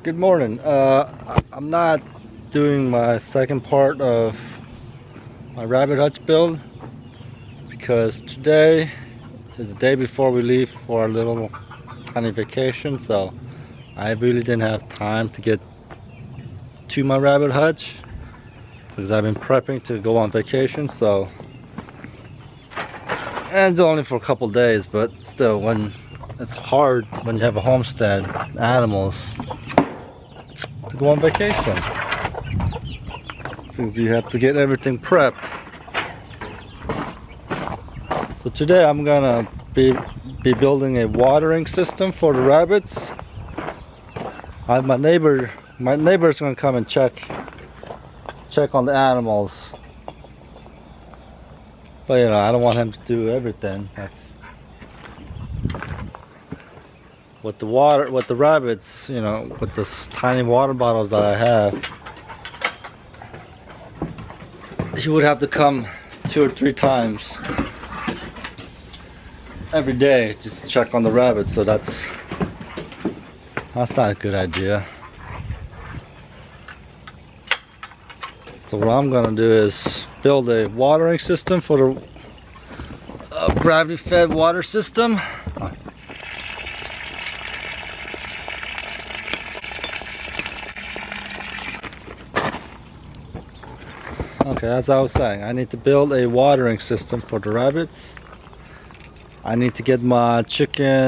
Good morning. I'm not doing my second part of my rabbit hutch build because today is the day before we leave for our little tiny vacation, so I really didn't have time to get to my rabbit hutch because I've been prepping to go on vacation. So, and it's only for a couple days, but still, when it's hard when you have a homestead, animals, to go on vacation because you have to get everything prepped. So today I'm gonna be building a watering system for the rabbits. My neighbor's gonna come and check on the animals, but you know, I don't want him to do everything. That's with the rabbits, you know, with this tiny water bottles that I have, he would have to come 2 or 3 times every day just to check on the rabbits. So that's not a good idea. So what I'm gonna do is build a watering system for the gravity fed water system. Okay, as I was saying, I need to build a watering system for the rabbits. I need to get my chickshaw,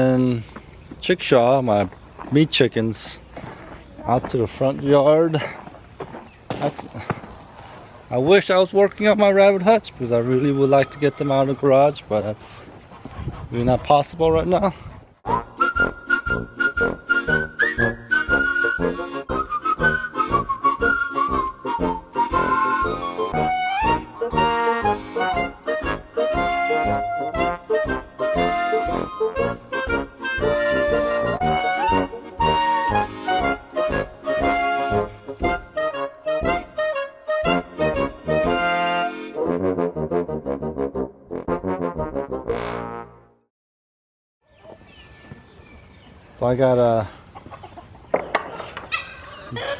my meat chickens, out to the front yard. I wish I was working on my rabbit hutch because I really would like to get them out of the garage, but that's really not possible right now. So I gotta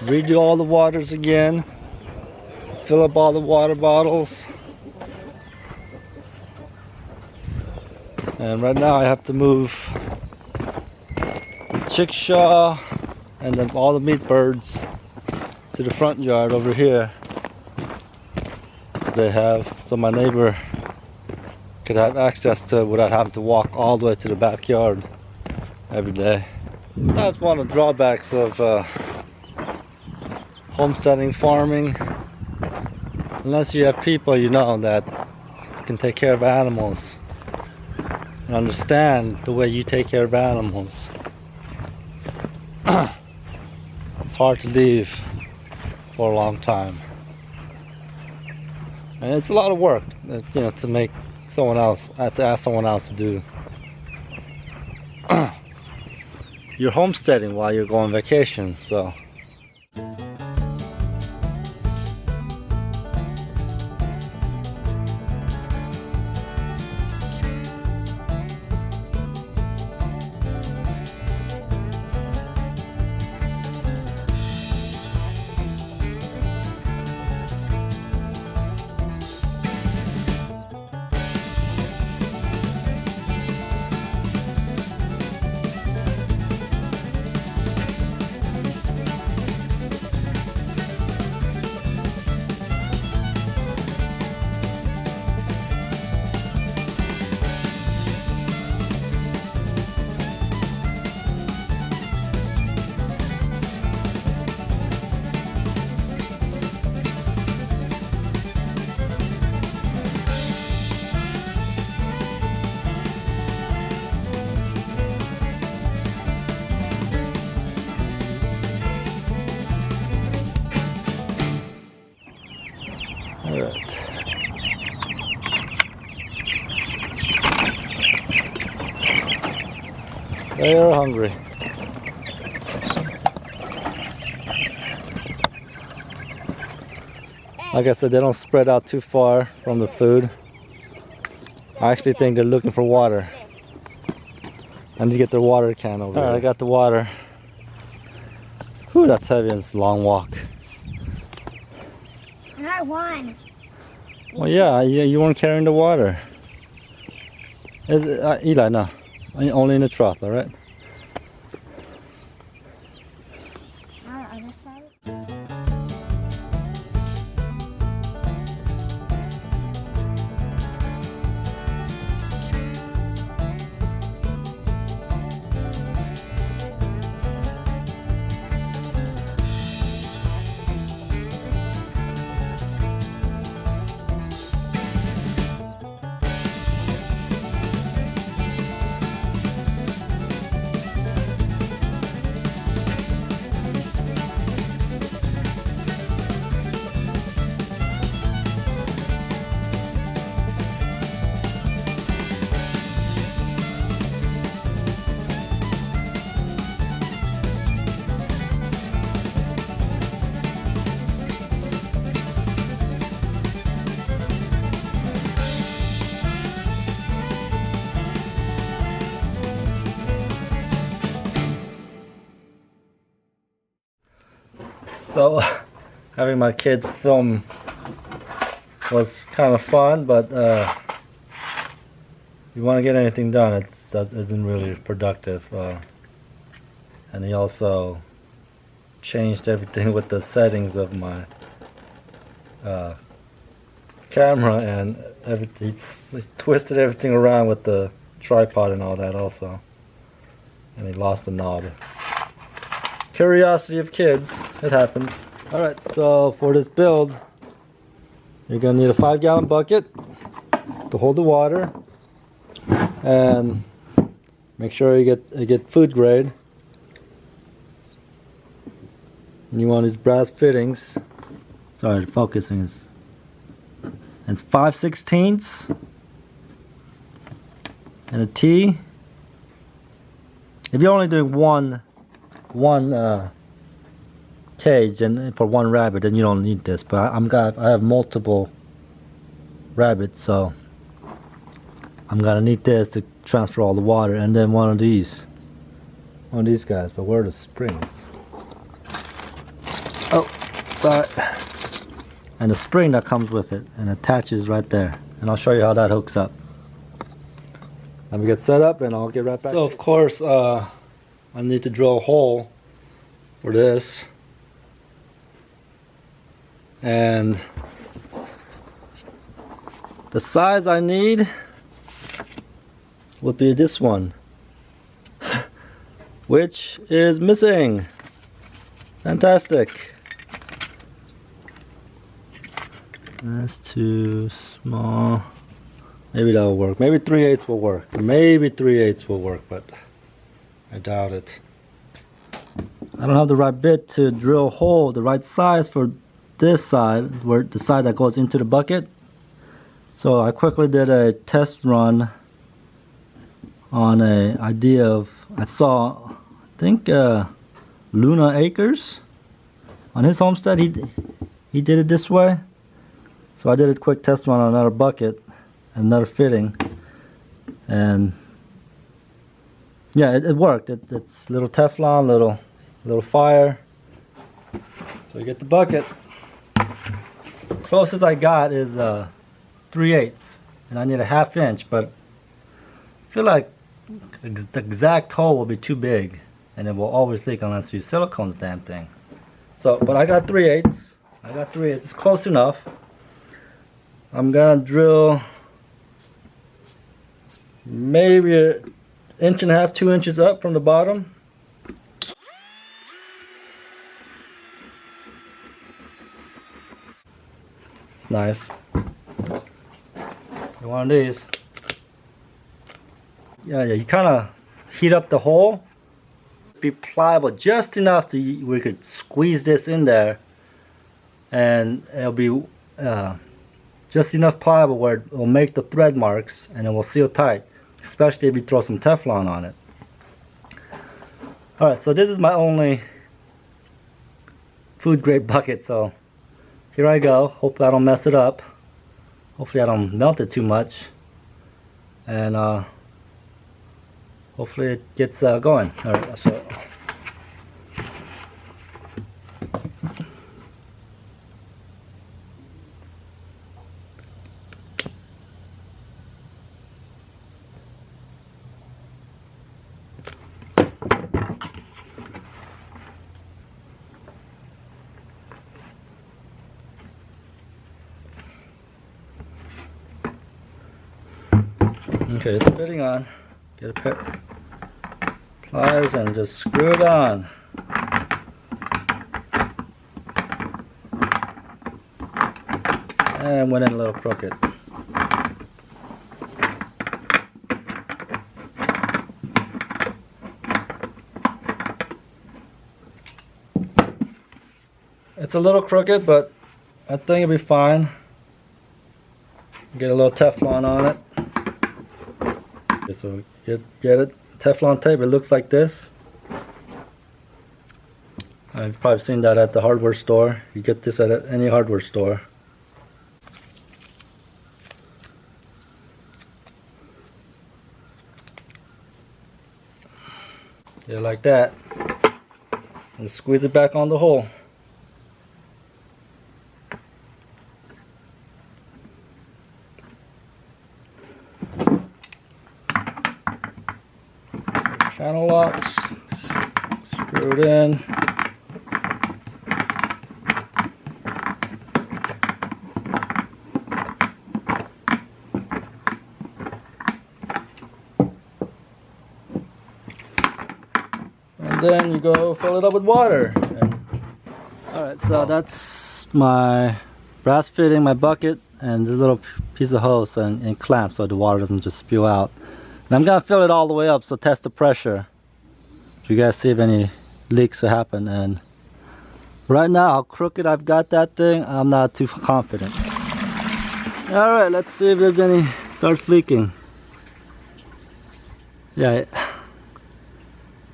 redo all the waters again, fill up all the water bottles, and right now I have to move the chickshaw and then all the meat birds to the front yard over here. So my neighbor could have access to it without having to walk all the way to the backyard every day. That's one of the drawbacks of homesteading, farming. Unless you have people you know that can take care of animals and understand the way you take care of animals, it's hard to leave for a long time. And it's a lot of work, you know, to make someone else, to ask someone else to do. You're homesteading while you're going on vacation, so. Alright. They are hungry. Like I said, they don't spread out too far from the food. I actually think they're looking for water. I need to get their water can over there. I got the water Whew, that's heavy and it's a long walk. And I won. Well, yeah, you weren't carrying the water. Eli, no. Only in the trough, alright? Other side. So, having my kids film was kind of fun, but you want to get anything done, it isn't really productive. And he also changed everything with the settings of my camera, and he twisted everything around with the tripod and all that also. And he lost the knob. Curiosity of kids, it happens. Alright, so for this build, you're gonna need a 5-gallon bucket to hold the water, and make sure you get food grade. And you want these brass fittings. Sorry, focusing is. It's 5/16 and a T. If you're only doing one cage and for one rabbit, then you don't need this. But I have multiple rabbits, so I'm gonna need this to transfer all the water, and then one of these guys. But where are the springs? Oh, sorry. And the spring that comes with it and attaches right there. And I'll show you how that hooks up. Let me get set up and I'll get right back. So of course, I need to drill a hole for this. And the size I need would be this one, which is missing. Fantastic. That's too small. Maybe that'll work. Maybe 3/8 will work. Maybe 3/8 will work, but I doubt it. I don't have the right bit to drill a hole the right size for this side, where the side that goes into the bucket. So I quickly did a test run on a idea of, I saw, I think Luna Acres on his homestead. He did it this way. So I did a quick test run on another bucket, another fitting, and yeah, it worked. It's little Teflon, little fire. So you get the bucket. Closest I got is 3/8, and I need a 1/2 inch, but I feel like the exact hole will be too big, and it will always leak unless you silicone the damn thing. So, but I got 3/8. It's close enough. I'm gonna drill maybe 1.5 inches, 2 inches up from the bottom. It's nice. One of these. Yeah, you kind of heat up the hole. Be pliable just enough so we could squeeze this in there, and it'll be just enough pliable where it will make the thread marks and it will seal tight, especially if you throw some Teflon on it. Alright, so this is my only food grade bucket, so here I go. Hopefully I don't mess it up. Hopefully I don't melt it too much, and hopefully it gets going. Alright, so Okay, it's fitting on. Get a pair of pliers and just screw it on. And went in a little crooked. It's a little crooked, but I think it'll be fine. Get a little Teflon on it. Okay, so get it. Teflon tape, it looks like this. I've probably seen that at the hardware store. You get this at any hardware store. Yeah, like that. And squeeze it back on the hole. Channel locks, screw it in. And then you go fill it up with water. Alright, so that's my brass fitting, my bucket, and this little piece of hose and clamp so the water doesn't just spew out. And I'm gonna fill it all the way up, so test the pressure. So you guys see if any leaks will happen. And right now, how crooked I've got that thing, I'm not too confident. Alright, let's see if there's any starts leaking. Yeah,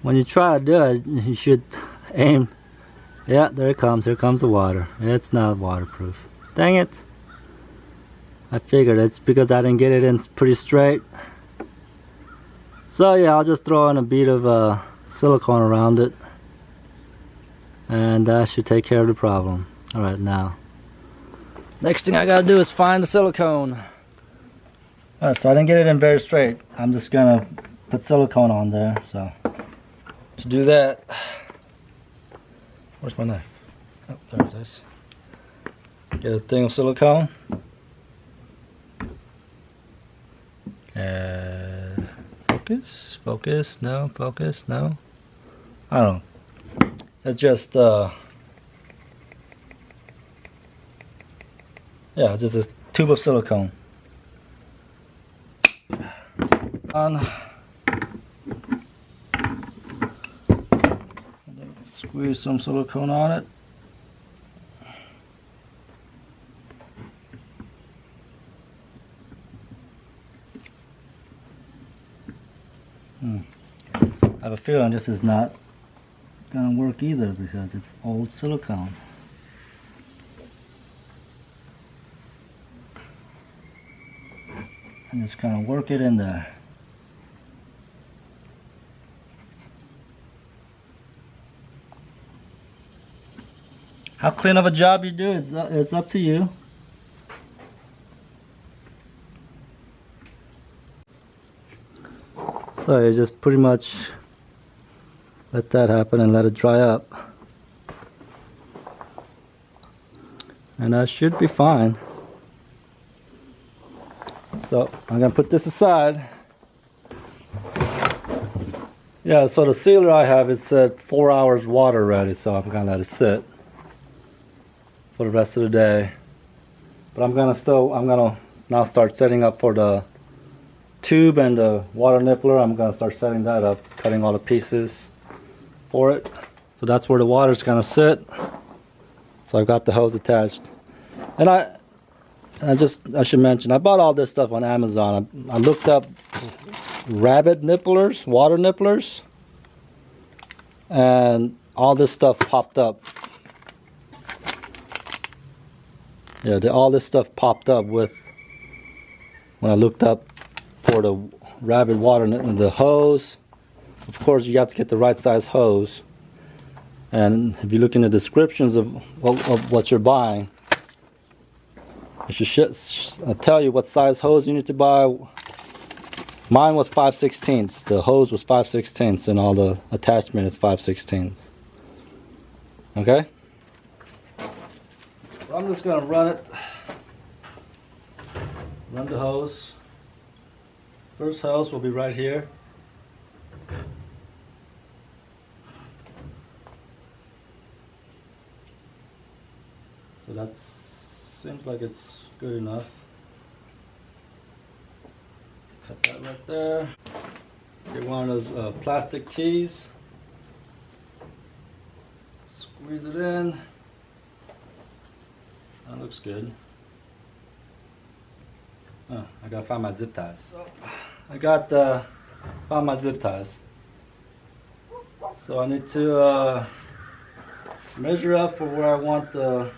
when you try to do it, you should aim. Yeah, there it comes. Here comes the water. It's not waterproof. Dang it. I figured it's because I didn't get it in pretty straight. So yeah, I'll just throw in a bead of silicone around it, and that should take care of the problem. Alright, now next thing I gotta do is find the silicone. Alright, so I didn't get it in very straight. I'm just gonna put silicone on there. So to do that, where's my knife? Oh, there it is. Get a thing of silicone. Focus, no, focus, no. I don't know. It's just, yeah, it's just a tube of silicone. Squeeze some silicone on it. I have a feeling this is not gonna work either because it's old silicone. And just kind of work it in there. How clean of a job you do, it's up to you. So you just pretty much let that happen and let it dry up. And that should be fine. So I'm gonna put this aside. Yeah, so the sealer I have, it said 4 hours water ready, so I'm gonna let it sit for the rest of the day. But I'm gonna now start setting up for the tube and the water nippler. I'm gonna start setting that up, cutting all the pieces for it. So that's where the water's gonna sit. So I've got the hose attached. And I should mention, I bought all this stuff on Amazon. I looked up rabbit nipplers, water nipplers, and all this stuff popped up. Yeah, all this stuff popped up with when I looked up for the rabbit water and the hose. Of course, you have to get the right size hose. And if you look in the descriptions of what you're buying, it should tell you what size hose you need to buy. Mine was 5/16. The hose was 5/16, and all the attachment is 5/16. Okay? So I'm just gonna run the hose First house will be right here. So that seems like it's good enough. Cut that right there. Get one of those plastic keys. Squeeze it in. That looks good. Oh, I gotta find my zip ties. So, I got found my zip ties. So I need to measure up for where I want the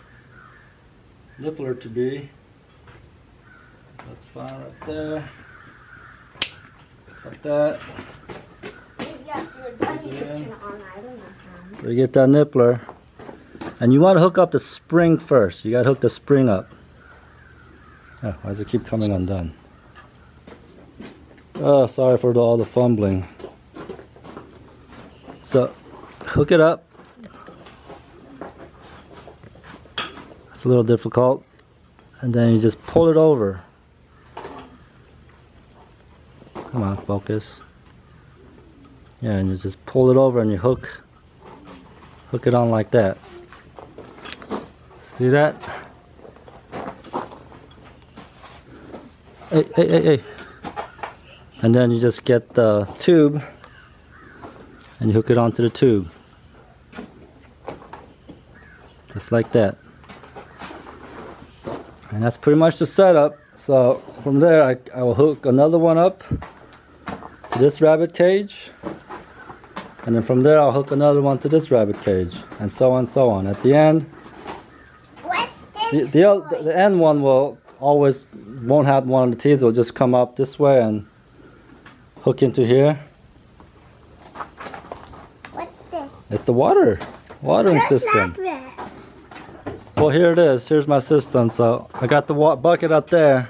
nippler to be. That's fine right there. Cut that. So you get that nippler, and you want to hook up the spring first. You got to hook the spring up. Oh, why does it keep coming undone? Oh, sorry for all the fumbling. So, hook it up. It's a little difficult. And then you just pull it over. Come on, focus. Yeah, and you just pull it over and you hook it on like that. See that? Hey, hey, hey, hey. And then you just get the tube and you hook it onto the tube. Just like that. And that's pretty much the setup. So from there I will hook another one up to this rabbit cage. And then from there I'll hook another one to this rabbit cage. And so on, so on. At the end, the end one won't have one of the teeth. It will just come up this way and hook into here. What's this? It's the watering system. Well, here it is. Here's my system. So I got the bucket up there,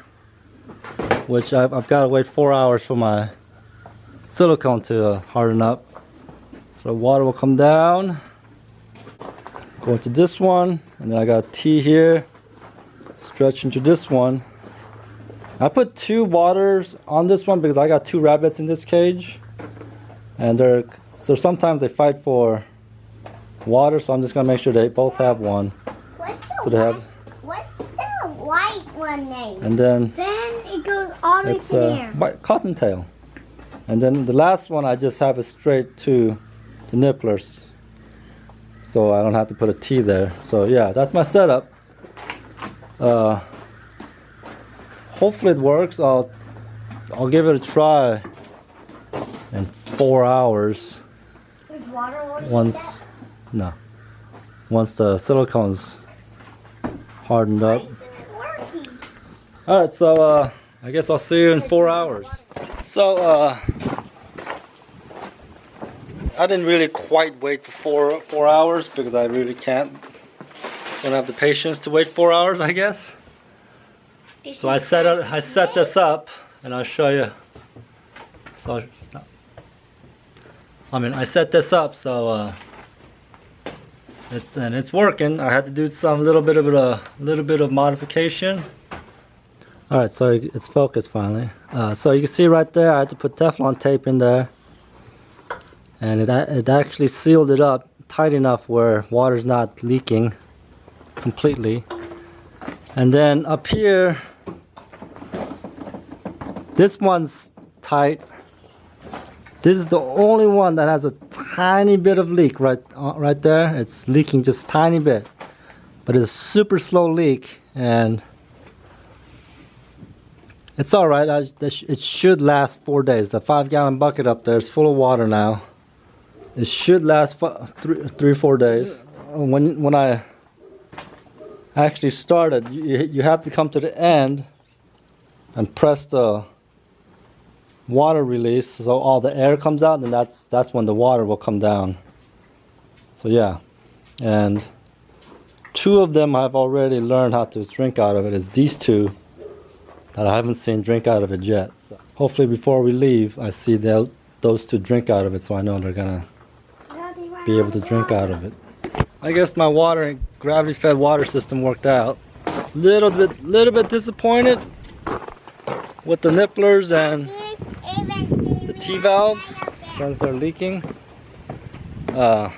which I've got to wait 4 hours for my silicone to harden up. So the water will come down, go into this one, and then I got a T here, stretch into this one. I put 2 waters on this one because I got 2 rabbits in this cage, and so sometimes they fight for water. So I'm just gonna make sure they both have one. What's the white one name? And then it goes all the way it's to there. white cottontail. And then the last one I just have it straight to the nipplers, so I don't have to put a T there. So yeah, that's my setup. Hopefully it works. I'll give it a try in 4 hours. There's water already Once the silicone's hardened up. Alright, so I guess I'll see you in 4 hours. So I didn't really quite wait for 4 hours because I really don't have the patience to wait 4 hours, I guess. So I set this up, and I'll show you. So I set this up, so it's working. I had to do a little bit of modification. All right, so it's focused finally. So you can see right there, I had to put Teflon tape in there, and it actually sealed it up tight enough where water's not leaking completely. And then up here, this one's tight. This is the only one that has a tiny bit of leak right there. It's leaking just tiny bit, but it's a super slow leak, and it's all right. It should last 4 days. The 5-gallon bucket up there is full of water now. It should last 3-4 days. When I actually started, you have to come to the end and press the water release so all the air comes out, and that's when the water will come down. So yeah, and 2 of them I've already learned how to drink out of it. It's these 2 that I haven't seen drink out of it yet. So hopefully before we leave I see those 2 drink out of it, so I know they're gonna be able to drink out of it. I guess my gravity fed water system worked out. Little bit disappointed with the nipplers, and T-valves since they're leaking. So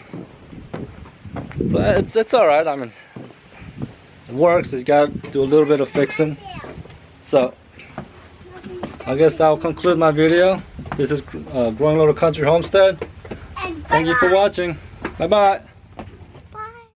it's all right. I mean, it works. You got to do a little bit of fixing. So I guess I'll conclude my video. This is Growing Little Country Homestead. Thank you for watching. Bye bye.